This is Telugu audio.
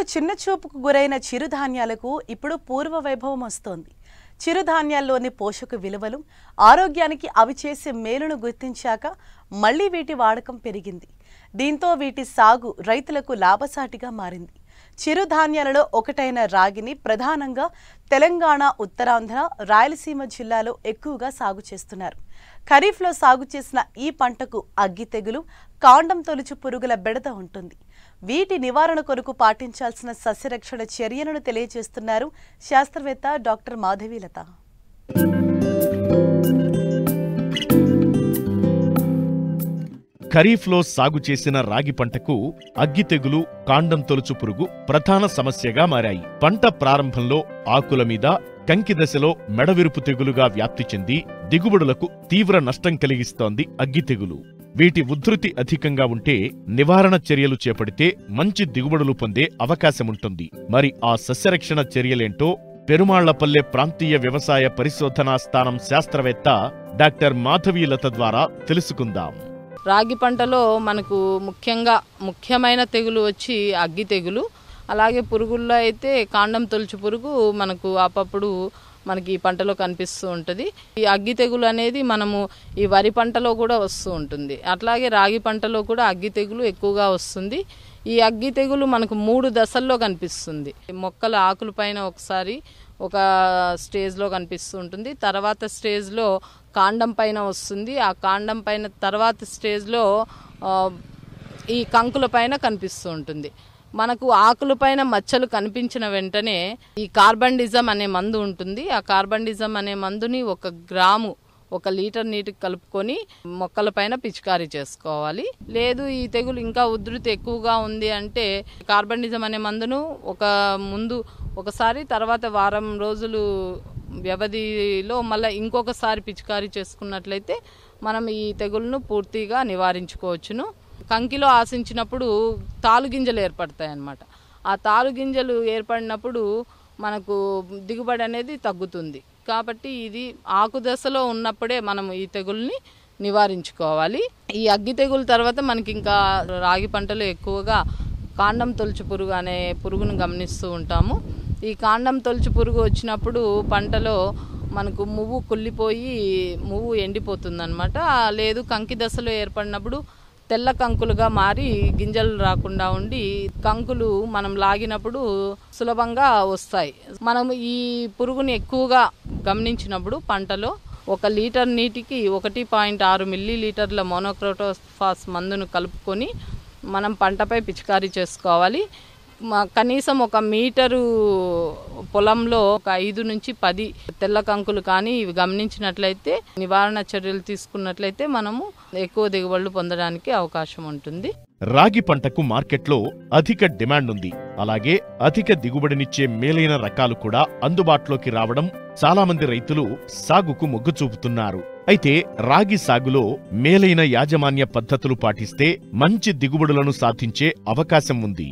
ఒకప్పుడు చిన్న చూపుకు గురైన చిరుధాన్యాలకు ఇప్పుడు పూర్వ వైభవం వస్తోంది. చిరుధాన్యాల్లోని పోషక విలువలు, ఆరోగ్యానికి అవి చేసే మేలును గుర్తించాక మళ్లీ వీటి వాడకం పెరిగింది. దీంతో వీటి సాగు రైతులకు లాభసాటిగా మారింది. చిరుధాన్యాలలో ఒకటైన రాగిని ప్రధానంగా తెలంగాణ, ఉత్తరాంధ్ర, రాయలసీమ జిల్లాలో ఎక్కువగా సాగు చేస్తున్నారు. ఖరీఫ్లో సాగు చేసిన ఈ పంటకు అగ్గి తెగులు, కాండం తొలుచు పురుగుల బెడద ఉంటుంది. వీటి నివారణ కొరకు పాటించాల్సిన సస్యరక్షణ చర్యలను తెలియజేస్తున్నారు శాస్త్రవేత్త డాక్టర్ మాధవీలత. ఖరీఫ్లో సాగు చేసిన రాగి పంటకు అగ్గి తెగులు, కాండం తొలుచు పురుగు ప్రధాన సమస్యగా మారాయి. పంట ప్రారంభంలో ఆకుల మీద, కంకి దశలో మెడవిరుపు తెగులుగా వ్యాప్తి చెంది దిగుబడులకు తీవ్ర నష్టం కలిగిస్తోంది అగ్గి తెగులు. వీటి ఉధృతి అధికంగా ఉంటే నివారణ చర్యలు చేపడితే మంచి దిగుబడులు పొందే అవకాశముంటుంది. మరి ఆ సస్యరక్షణ చర్యలేంటో పెరుమాళ్లపల్లె ప్రాంతీయ వ్యవసాయ పరిశోధనా స్థానం శాస్త్రవేత్త డాక్టర్ మాధవీలత ద్వారా తెలుసుకుందాం. రాగి పంటలో మనకు ముఖ్యమైన తెగులు వచ్చి అగ్గి తెగులు. అలాగే పురుగుల్లో అయితే కాండం తొలుచు పురుగు మనకు అప్పుడు మనకి ఈ పంటలో కనిపిస్తూ ఉంటుంది. ఈ అగ్గి తెగులు అనేది మనము ఈ వరి పంటలో కూడా వస్తూ ఉంటుంది. అట్లాగే రాగి పంటలో కూడా అగ్గి తెగులు ఎక్కువగా వస్తుంది. ఈ అగ్గి తెగులు మనకు 3 దశల్లో కనిపిస్తుంది. మొక్కల ఆకుల పైన ఒకసారి ఒక స్టేజ్లో కనిపిస్తూ ఉంటుంది. తర్వాత స్టేజ్లో కాండం పైన వస్తుంది. ఆ కాండం పైన తర్వాత స్టేజ్లో ఈ కంకుల పైన కనిపిస్తూ ఉంటుంది. మనకు ఆకులపైన మచ్చలు కనిపించిన వెంటనే ఈ కార్బండిజం అనే మందు ఉంటుంది. ఆ కార్బండిజం అనే మందుని 1 గ్రాము 1 లీటర్ నీటికి కలుపుకొని మొక్కల పైన పిచికారీ చేసుకోవాలి. లేదు ఈ తెగులు ఇంకా ఉధృతి ఎక్కువగా ఉంది అంటే కార్బండిజం అనే మందును ముందు ఒకసారి, తర్వాత వారం రోజులు వ్యవధిలో మళ్ళీ ఇంకొకసారి పిచికారీ చేసుకున్నట్లయితే మనం ఈ తెగులను పూర్తిగా నివారించుకోవచ్చును. కంకిలో ఆశించినప్పుడు తాలుగింజలు ఏర్పడతాయి అన్నమాట. ఆ తాలుగింజలు ఏర్పడినప్పుడు మనకు దిగుబడి అనేది తగ్గుతుంది. కాబట్టి ఇది ఆకు దశలో ఉన్నప్పుడే మనం ఈ తెగుల్ని నివారించుకోవాలి. ఈ అగ్గి తెగులు తర్వాత మనకి ఇంకా రాగి పంటలో ఎక్కువగా కాండం తొలుచు పురుగు అనే పురుగును గమనిస్తూ ఉంటాము. ఈ కాండం తొలుచు పురుగు వచ్చినప్పుడు పంటలో మనకు మువ్వు కుళ్ళిపోయి మువ్వు ఎండిపోతుందన్నమాట. లేదు కంకి దశలో ఏర్పడినప్పుడు తెల్ల కంకులుగా మారి గింజలు రాకుండా ఉండి కంకులు మనం లాగినప్పుడు సులభంగా వస్తాయి. మనం ఈ పురుగుని ఎక్కువగా గమనించినప్పుడు పంటలో 1 లీటర్ నీటికి 1.6 మిల్లీలీటర్ల మోనోక్రోటోఫాస్ మందును కలుపుకొని మనం పంటపై పిచికారీ చేసుకోవాలి. కనీసం 1 మీటరు పొలంలో 5 నుంచి 10 తెల్ల కంకులు కానీ ఇవి గమనించినట్లయితే నివారణ చర్యలు తీసుకున్నట్లయితే మనము ఎక్కువ దిగుబడులు పొందడానికి అవకాశం ఉంటుంది. రాగి పంటకు మార్కెట్లో అధిక డిమాండ్ ఉంది. అలాగే అధిక దిగుబడినిచ్చే మేలైన రకాలు కూడా అందుబాటులోకి రావడం చాలా మంది రైతులు సాగుకు మొగ్గు చూపుతున్నారు. అయితే రాగి సాగులో మేలైన యాజమాన్య పద్ధతులు పాటిస్తే మంచి దిగుబడులను సాధించే అవకాశం ఉంది.